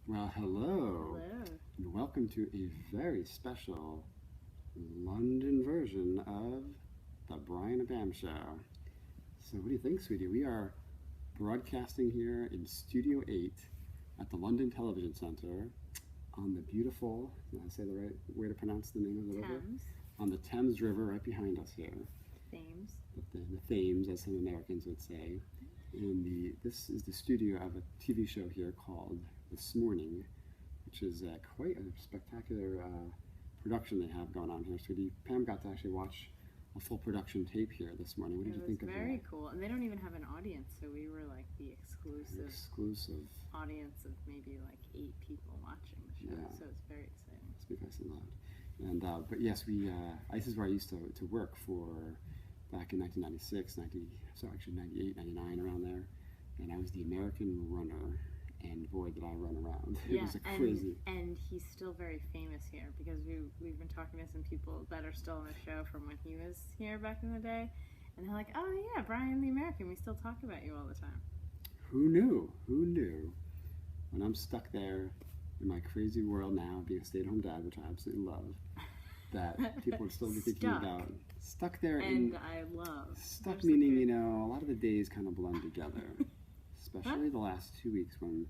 Well, hello, Hello. and welcome to a very special London version of the Brian and Bam Show. So, what do you think, sweetie? We are broadcasting here in Studio 8 at the London Television Centre on the beautiful, did I say the right way to pronounce the name of the river? Thames. On the Thames River right behind us here. Thames. The Thames, as some Americans would say. And this is the studio of a TV show here called This Morning, which is quite a spectacular production they have going on here. So Pam got to actually watch a full production tape here this morning. What did you think of It was very cool. And they don't even have an audience, so we were like the exclusive audience of maybe like 8 people watching the show. Yeah. So it's very exciting. Speak nice and loud. And but yes, this is where I used to work for back in 1996, 98, 99, around there. And I was the American runner. And boy, did I run around. It was crazy. And he's still very famous here because we've been talking to some people that are still on the show from when he was here back in the day. And they're like, oh yeah, Brian the American, we still talk about you all the time. Who knew? Who knew? When I'm stuck there in my crazy world now, being a stay-at-home dad, which I absolutely love, that people would still be thinking about. Stuck there. And I love. Stuck meaning, a lot of the days kind of blend together. Especially the last 2 weeks when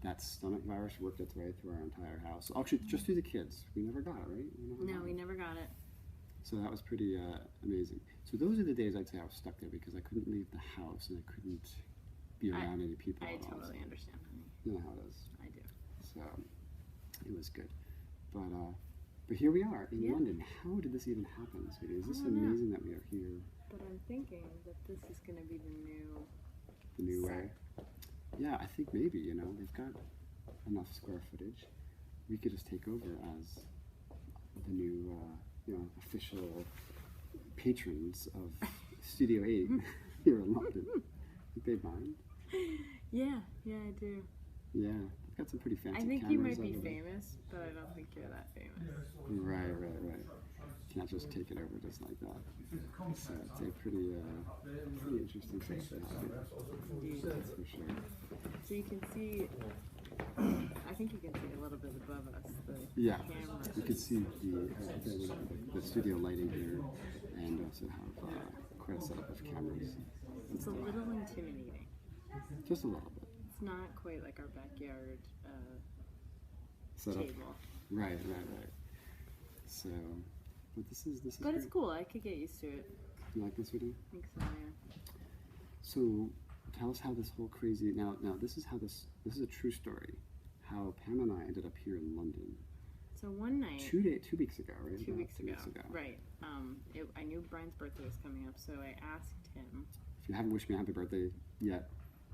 that stomach virus worked its way through our entire house. Actually, just through the kids. We never got it, right? We never got it. So that was pretty amazing. So those are the days I'd say I was stuck there because I couldn't leave the house and I couldn't be around any people I at all. totally understand, honey. You know how it is. I do. So it was good. But here we are in London. How did this even happen, sweetie? Is this amazing that we are here? But I'm thinking that this is going to be the new way. Yeah, I think maybe, we've got enough square footage. We could just take over as the new, official patrons of Studio 8 here in London. Think they'd mind? Yeah, I do. Yeah, they've got some pretty fancy cameras. I think you might be famous, but I don't think you're that famous. Right. Can't just take it over just like that. So it's a pretty interesting place to have. That's for sure. So you can see, I think you can see a little bit above us, the camera. You can see the studio lighting here, and also have quite a setup of cameras. It's a little intimidating. Just a little bit. It's not quite like our backyard setup. Table. Right. So, but this is But great. it's cool. I could get used to it. You like this video? I think so, yeah. So, tell us how this whole crazy now. This is a true story. How Pam and I ended up here in London. So one night, 2 weeks ago, right? 2 weeks ago, right? I knew Brian's birthday was coming up, so I asked him. If you haven't wished me a happy birthday yet,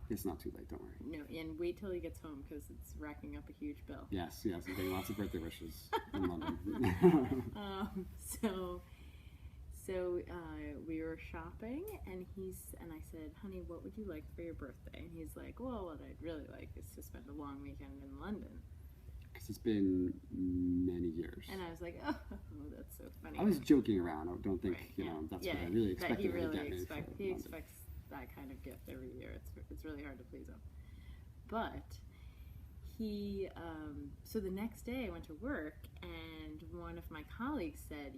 it's not too late. Don't worry. No, and wait till he gets home because it's racking up a huge bill. Yes, I'm getting lots of birthday wishes in London. So we were shopping, and I said, honey, what would you like for your birthday? And he's like, well, what I'd really like is to spend a long weekend in London. Because it's been many years. And I was like, oh, that's so funny. I was joking around. I don't think, that's what I really expected he to get me. He expects that kind of gift every year. It's really hard to please him. But he, so the next day I went to work, and one of my colleagues said,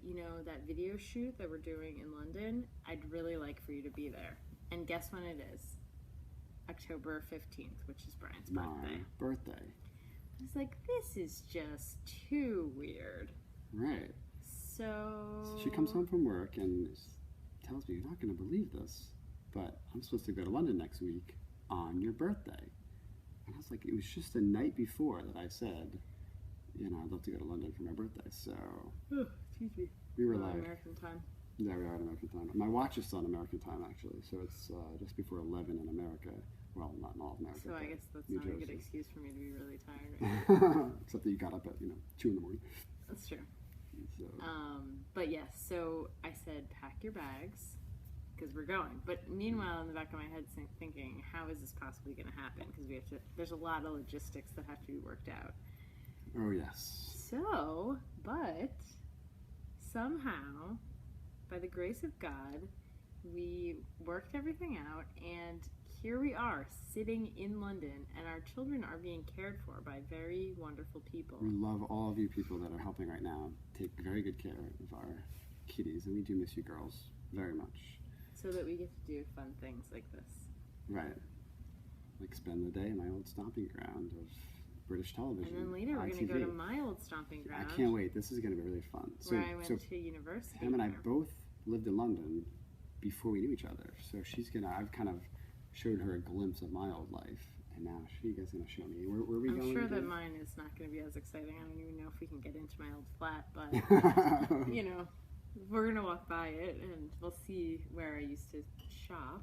that video shoot that we're doing in London, I'd really like for you to be there. And guess when it is? October 15th, which is Brian's birthday. My birthday. I was like, this is just too weird. Right. So she comes home from work and tells me, you're not going to believe this, but I'm supposed to go to London next week on your birthday. And I was like, it was just the night before that I said, I'd love to go to London for my birthday. So excuse me. We were like American time. Yeah, we are at American time. My watch is on American time, actually, so it's just before 11 in America. Well, not in all of America. So I guess that's not a good excuse for me to be really tired. Right Except that you got up at 2 in the morning. That's true. So. But yes, so I said, pack your bags, because we're going. But meanwhile, in the back of my head, thinking, how is this possibly going to happen? Because there's a lot of logistics that have to be worked out. Oh yes. So, but somehow, by the grace of God, we worked everything out, and here we are sitting in London, and our children are being cared for by very wonderful people. We love all of you people that are helping right now. Take very good care of our kitties, and we do miss you girls very much. So that we get to do fun things like this. Right. Like spend the day in my old stomping ground of British television. And then later we're going to go to my old stomping ground. I can't wait. This is going to be really fun. Where I went to university. Pam and I both lived in London before we knew each other. So I've kind of showed her a glimpse of my old life. And now she's going to show me. Where are we going? I'm sure that mine is not going to be as exciting. I don't even know if we can get into my old flat. But, you know, we're going to walk by it and we'll see where I used to shop.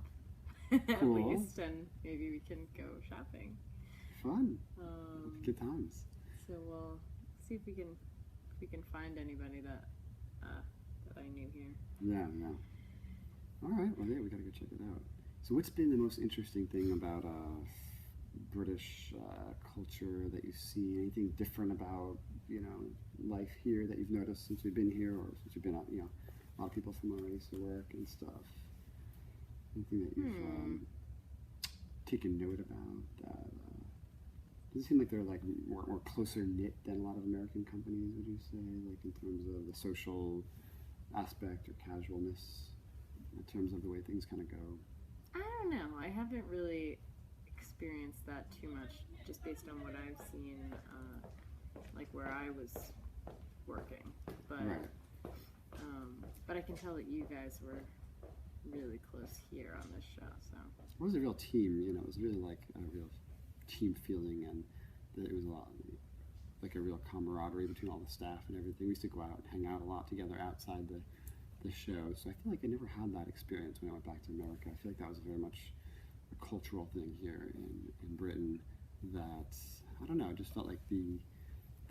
At least. And maybe we can go shopping. Fun. Good times. So we'll see if we can find anybody that I knew here. Yeah. All right. Well, yeah, we gotta go check it out. So, what's been the most interesting thing about British culture that you've seen? Anything different about life here that you've noticed since we've been here, or since you've been out? A lot of people from our race to work and stuff. Anything that you've taken note about? Does it seem like they're like more closer knit than a lot of American companies, would you say, like in terms of the social aspect or casualness, in terms of the way things kind of go? I don't know. I haven't really experienced that too much, just based on what I've seen, like where I was working. But right. But I can tell that you guys were really close here on this show. So it was a real team. It was really like a real team feeling, and it was a lot like a real camaraderie between all the staff and everything. We used to go out and hang out a lot together outside the show, so I feel like I never had that experience when I went back to America. I feel like that was very much a cultural thing here in Britain that, I don't know, it just felt like the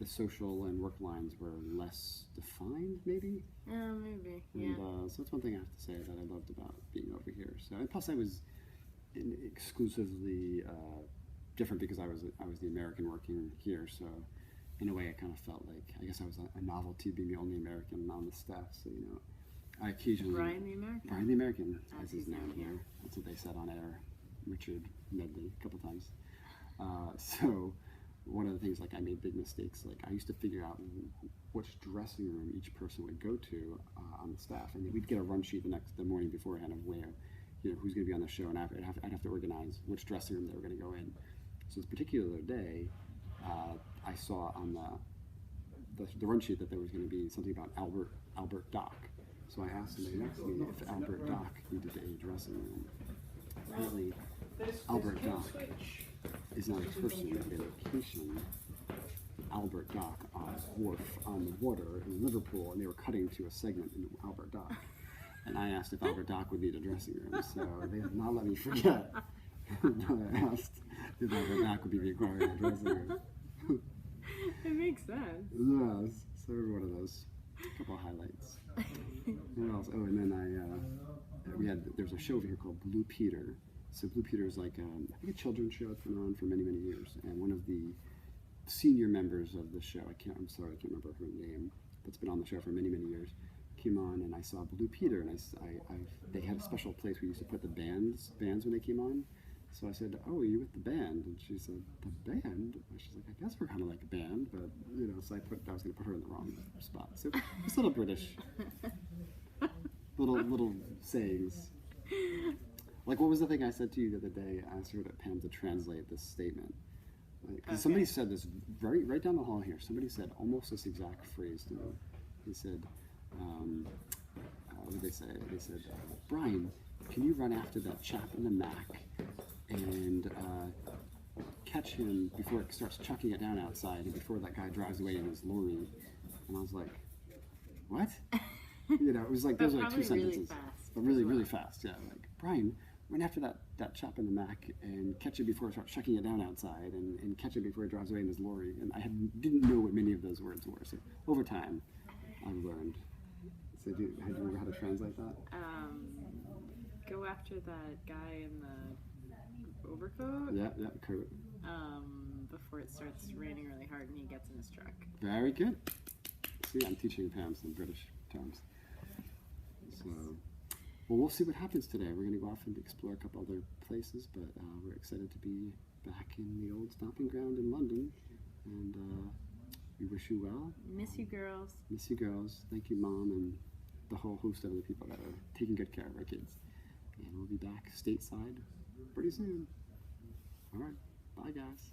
social and work lines were less defined, maybe? Maybe, yeah. And so that's one thing I have to say that I loved about being over here. So, and plus I was exclusively different because I was the American working here, so in a way I kind of felt like, I guess I was a novelty being the only American on the staff, so I occasionally... Brian the American. Brian the American, as his name here. That's what they said on air, Richard Medley, a couple times. So one of the things, like I made big mistakes, like I used to figure out which dressing room each person would go to on the staff, and we'd get a run sheet the morning beforehand of where, who's going to be on the show, and I'd have to organize which dressing room they were going to go in. So this particular day, I saw on the run sheet that there was going to be something about Albert Dock. So I asked somebody next to me if Albert Dock needed a dressing room. Apparently, Albert Dock is not a person, but a location. Albert Dock on a wharf on the water in Liverpool, and they were cutting to a segment in Albert Dock. And I asked if Albert Dock would need a dressing room, so they did not let me forget. I asked if Albert Dock would be required a dressing room. It makes sense. Yes, so every one of those. A couple of highlights. What else? Oh, and then there was a show over here called Blue Peter. So Blue Peter is like I think a children's show that's been on for many, many years. And one of the senior members of the show, I'm sorry, I can't remember her name, that's been on the show for many, many years, came on, and I saw Blue Peter, and they had a special place we used to put the bands when they came on. So I said, "Oh, are you with the band?" And she said, "The band?" And she's like, "I guess we're kind of like a band, but So I was going to put her in the wrong spot. So it's a little British, little sayings. Like, what was the thing I said to you the other day? I asked her Pam to translate this statement. Like, somebody said this right down the hall here. Somebody said almost this exact phrase to me. He said, what did they say? They said, "Brian, can you run after that chap in the Mac and catch him before it starts chucking it down outside and before that guy drives away in his lorry?" And I was like, "What?" It was like those are like two sentences, but really fast. Yeah, like, "Brian, run after that chap in the Mac and catch it before it starts chucking it down outside, and catch it before it drives away in his lorry." And I didn't know what many of those words were. So over time, I've learned. So have you remember how to translate that? Go after that guy in the overcoat. Yeah, coat. Before it starts raining really hard and he gets in his truck. Very good. See, I'm teaching Pam some British terms. So, Well, we'll see what happens today. We're going to go off and explore a couple other places, but we're excited to be back in the old stomping ground in London. And we wish you well. Miss you, girls. Miss you, girls. Thank you, Mom, and the whole host of other people that are taking good care of our kids. And we'll be back stateside pretty soon. All right. Bye, guys.